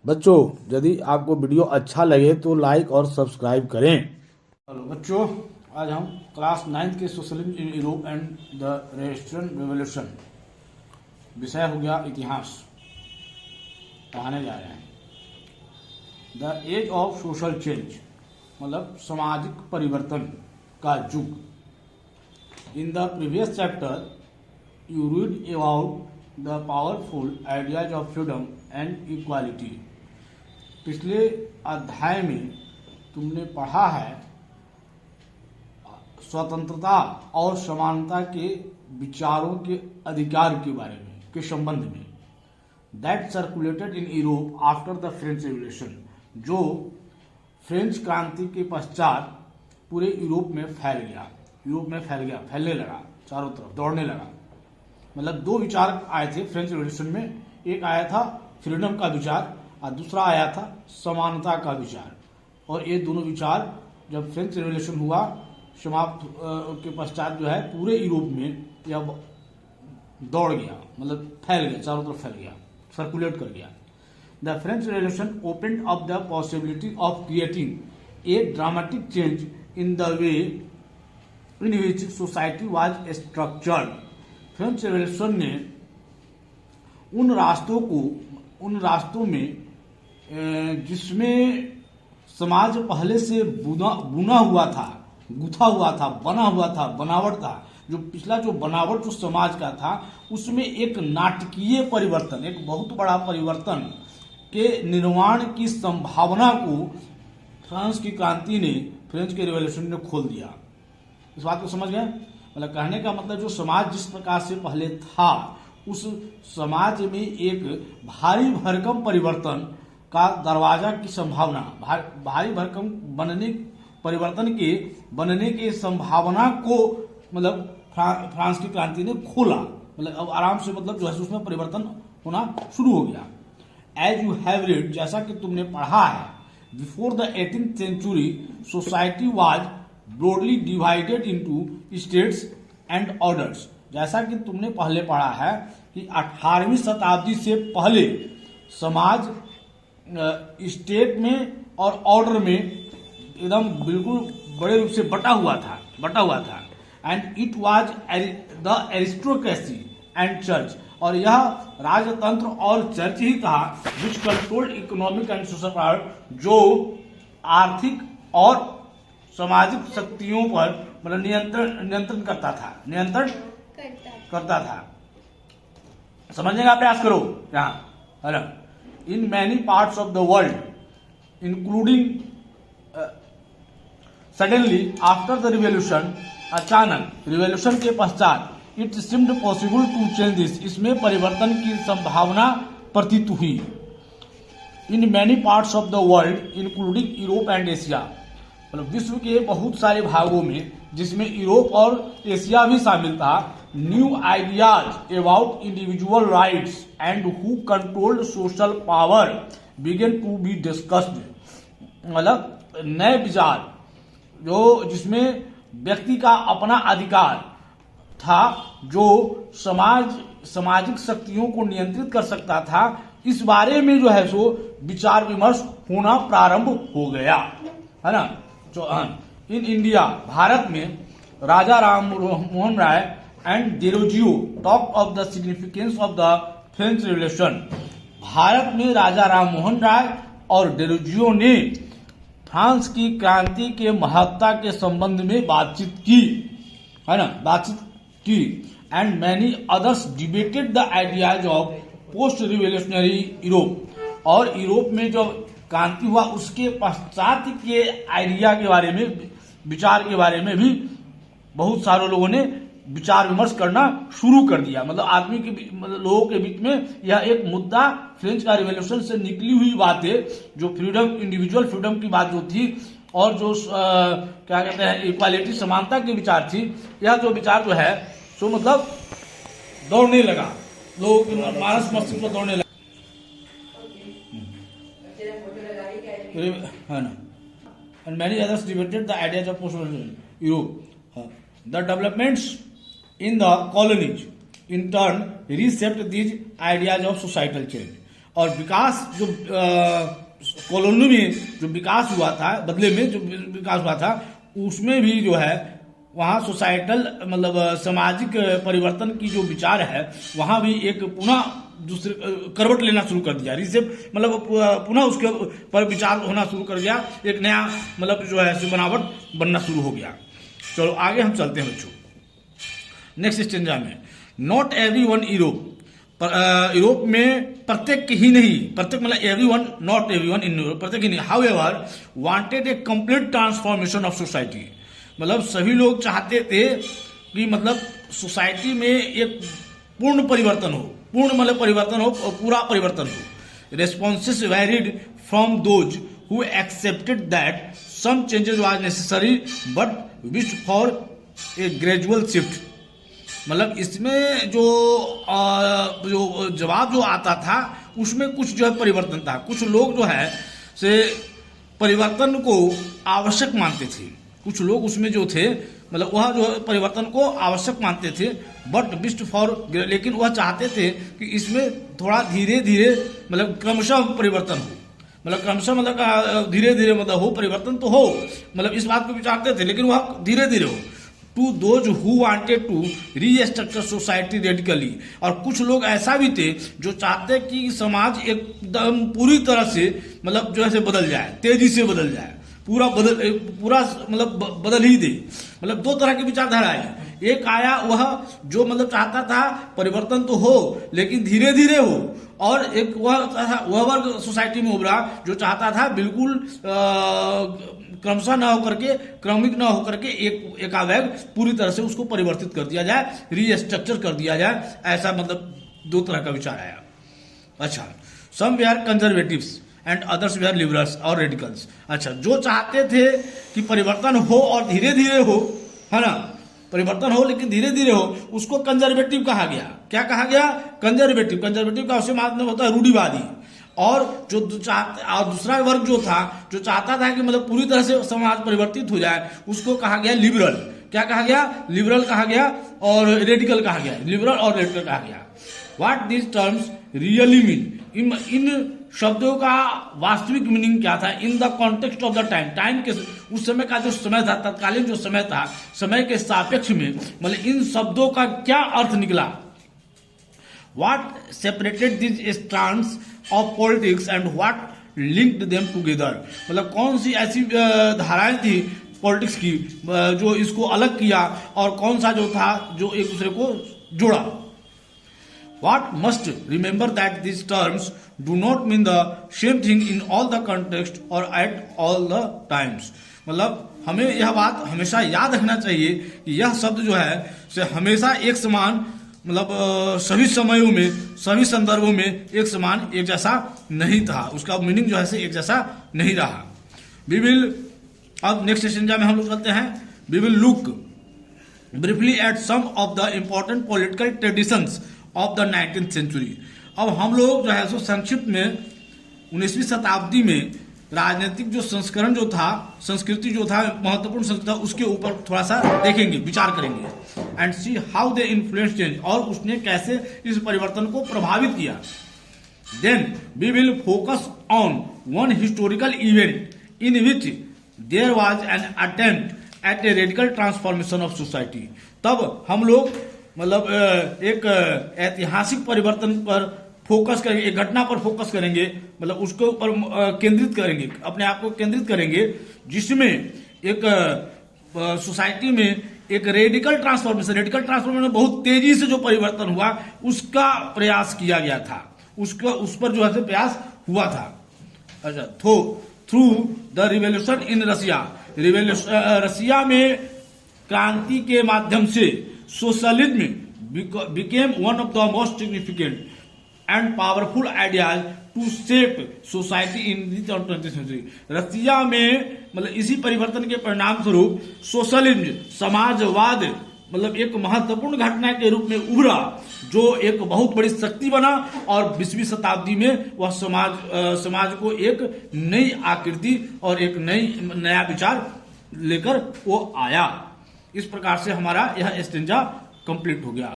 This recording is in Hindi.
बच्चों, यदि आपको वीडियो अच्छा लगे तो लाइक और सब्सक्राइब करें। हेलो बच्चों, आज हम क्लास 9 के socialism in Europe and the Russian revolution विषय हो गया इतिहास पढ़ाने जा रहे हैं। The age of social change मतलब सामाजिक परिवर्तन का युग। In the previous chapter you read about the powerful ideas of freedom and equality. पिछले अध्याय में तुमने पढ़ा है स्वतंत्रता और समानता के विचारों के अधिकार के बारे में के संबंध में। That circulated in Europe after the French revolution, जो फ्रेंच क्रांति के पश्चात पूरे यूरोप में फैलने लगा, चारों तरफ दौड़ने लगा। मतलब दो विचार आए थे फ्रेंच रेवोल्यूशन में। एक आया था फ्रीडम का विचार और दूसरा आया था समानता का विचार। और ये दोनों विचार जब फ्रेंच रेवोल्यूशन हुआ समाप्त के पश्चात जो है पूरे यूरोप में यह दौड़ गया, मतलब फैल गया, चारों तरफ फैल गया, सर्कुलेट कर गया। The French revolution opened up the possibility of creating a dramatic change in the way in which society was structured. French revolution ने उन रास्तों में जिसमें समाज पहले से बुना हुआ था, गुथा हुआ था, बना हुआ था, बनावट था, जो पिछला जो बनावट जो समाज का था उसमें एक नाटकीय परिवर्तन, एक बहुत बड़ा परिवर्तन के निर्माण की संभावना को फ्रांस की क्रांति ने, फ्रेंच के रिवॉल्यूशन ने खोल दिया। इस बात को समझ गए? मतलब कहने का मतलब जो समाज जिस प्रकार से पहले था उस समाज में एक भारी भरकम परिवर्तन का दरवाजा की संभावना, भारी भरकम परिवर्तन के बनने के संभावना को मतलब फ्रांस की क्रांति ने खोला। मतलब अब आराम से मतलब जो है उसमें परिवर्तन होना शुरू हो गया। एज यू हैव रीड, जैसा कि तुमने पढ़ा है, before the 18th century society was broadly divided into estates and orders. जैसा कि तुमने पहले पढ़ा है कि 18वीं शताब्दी से पहले समाज स्टेट में और ऑर्डर में एकदम बिल्कुल बड़े रूप से बटा हुआ था। And it was the aristocracy and church, और यह राजतंत्र और चर्च ही था which controlled economic and social power, जो आर्थिक और सामाजिक शक्तियों पर मतलब नियंत्रण करता था। समझने का प्रयास करो यहाँ, है ना। In many parts of the world including suddenly after the revolution, अचानक रिवॉल्यूशन के पश्चात it seemed possible to change this, इसमें परिवर्तन की संभावना प्रतीत हुई। In many parts of the world including Europe and Asia, मतलब विश्व के बहुत सारे भागों में जिसमें यूरोप और एशिया भी शामिल था, new ideas about individual rights and who controlled social power began to be discussed. मतलब नए विचार जो जिसमें व्यक्ति का अपना अधिकार था, जो सामाजिक शक्तियों को नियंत्रित कर सकता था, इस बारे में जो है सो विचार विमर्श होना प्रारंभ हो गया, है ना। जो इन इंडिया, भारत में Raja Ram Mohan Roy and Derozio talk of the significance of the French revolution. भारत में राजा राम मोहन राय और डेरोजियो ने फ्रांस की क्रांति के महत्ता के संबंध में बातचीत की, है ना, and many others debated the ideas of post revolutionary Europe. और यूरोप में जो क्रांति हुआ उसके पश्चात के आइडिया के बारे में, विचार के बारे में भी बहुत सारे लोगों ने विचार विमर्श करना शुरू कर दिया। मतलब लोगों के बीच में यह एक मुद्दा, फ्रेंच का रिवॉल्यूशन से निकली हुई बातें, जो फ्रीडम, इंडिविजुअल फ्रीडम की बात जो थी, और जो क्या कहते हैं इक्वालिटी, समानता की विचार थी, यह जो विचार जो है सो मतलब दौड़ने लगा, लोगों के मानस मस्तिष्क में दौड़ने लगा, है ना। And many others debated the ideas of post Europe. The developments in the colonies in turn reshaped these ideas of societal change। और विकास जो कॉलोनी में जो विकास हुआ था, बदले में जो विकास हुआ था, उसमें भी जो है वहाँ सोसाइटल मतलब सामाजिक परिवर्तन की जो विचार है वहाँ भी एक पुनः दूसरे करवट लेना शुरू कर दिया, रिसेप मतलब पुनः उसके पर विचार होना शुरू कर दिया, एक नया मतलब जो है बनावट बनना शुरू हो गया। चलो आगे हम चलते हैं बच्चों नेक्स्ट स्टेंजा में। नॉट एवरी वन यूरोप में प्रत्येक ही नहीं, प्रत्येक मतलब every one, not every one in Europe, प्रत्येक ही नहीं, how ever wanted A complete transformation of society, मतलब सभी लोग चाहते थे कि मतलब सोसाइटी में एक पूर्ण परिवर्तन हो, पूर्ण मतलब परिवर्तन हो, पूरा परिवर्तन हो। Responses varied from those who accepted that some changes was necessary but wished for a gradual shift, मतलब इसमें जो जवाब जो आता था उसमें कुछ जो है परिवर्तन था। कुछ लोग जो है से परिवर्तन को आवश्यक मानते थे, कुछ लोग उसमें जो थे मतलब वह जो परिवर्तन को आवश्यक मानते थे, बट विश्ड फॉर, लेकिन वह चाहते थे कि इसमें थोड़ा धीरे धीरे मतलब क्रमशः परिवर्तन हो, मतलब क्रमशः मतलब धीरे धीरे मतलब हो, परिवर्तन तो हो, मतलब इस बात को विचारते थे, लेकिन वह धीरे धीरे हो। To those who wanted to restructure society radically, और कुछ लोग ऐसा भी थे जो चाहते कि समाज एकदम पूरी तरह से मतलब जो है बदल जाए, तेजी से बदल जाए, पूरा मतलब बदल ही दे। मतलब दो तरह की विचारधारा है, एक आया वह जो मतलब चाहता था परिवर्तन तो हो लेकिन धीरे धीरे हो, और एक वह वर्ग सोसाइटी में उभरा जो चाहता था बिल्कुल क्रमशः ना होकर के, क्रमिक ना होकर के एकावेग पूरी तरह से उसको परिवर्तित कर दिया जाए, रीस्ट्रक्चर कर दिया जाए, ऐसा मतलब दो तरह का विचार आया। अच्छा, some way are conservatives and others way are liberals और रेडिकल्स। अच्छा, जो चाहते थे कि परिवर्तन हो और धीरे धीरे हो, है ना, परिवर्तन हो लेकिन धीरे धीरे हो, उसको कंजर्वेटिव कहा गया। क्या कहा गया? कंजर्वेटिव। कंजर्वेटिव का उससे मतलब होता है रूढ़िवादी। और जो और दूसरा वर्ग जो था जो चाहता था कि मतलब पूरी तरह से समाज परिवर्तित हो जाए, उसको कहा गया लिबरल। क्या कहा गया? लिबरल कहा गया और रेडिकल कहा गया, लिबरल और रेडिकल कहा गया। What this terms really mean, इन शब्दों का वास्तविक मीनिंग क्या था? In the context of the time, time के उस समय का जो समय था, तत्कालीन जो समय था, समय के सापेक्ष में मतलब इन शब्दों का क्या अर्थ निकला? What separated these strands of politics and what linked them together, मतलब कौन सी ऐसी धाराएं थी पॉलिटिक्स की जो इसको अलग किया और कौन सा जो था जो एक दूसरे को जोड़ा? What must remember that these terms do not mean the same thing in all the context or at all the times, मतलब हमें यह बात हमेशा याद रखना चाहिए कि यह शब्द जो है से हमेशा एक समान मतलब सभी समयों में, सभी संदर्भों में एक समान, एक जैसा नहीं था, उसका मीनिंग जो है से एक जैसा नहीं रहा। वी विल, अब नेक्स्ट स्टेंजा में हम लोग चलते हैं। We will look briefly at some of the important political traditions of the 19th century. अब हम लोग जो है सो संक्षिप्त में 19वीं शताब्दी में राजनीतिक जो संस्करण जो था, संस्कृति जो था, महत्वपूर्ण संस्कृति था, उसके ऊपर थोड़ा सा देखेंगे, विचार करेंगे। And see how they influence change, और उसने कैसे इस परिवर्तन को प्रभावित किया। Then we will focus on one historical event in which there was an attempt at a radical transformation of society. तब हम लोग मतलब एक ऐतिहासिक परिवर्तन पर फोकस करेंगे, एक घटना पर फोकस करेंगे, मतलब उसके ऊपर केंद्रित करेंगे, अपने आप को केंद्रित करेंगे, जिसमें एक सोसाइटी में एक रेडिकल ट्रांसफॉर्मेशन में बहुत तेजी से जो परिवर्तन हुआ उसका प्रयास किया गया था, उसका उस पर जो है प्रयास हुआ था। अच्छा, through the revolution in Russia, Russia में क्रांति के माध्यम से socialism became one of the most significant and powerful ideas to shape society in the 20th century. Russia में मतलब इसी परिवर्तन के परिणाम स्वरूप सोशलिज्म, समाजवाद मतलब एक महत्वपूर्ण घटना के रूप में उभरा, जो एक बहुत बड़ी शक्ति बना और 20वीं शताब्दी में वह समाज को एक नई आकृति और एक नया विचार लेकर वो आया। इस प्रकार से हमारा यह स्टेंजा कंप्लीट हो गया।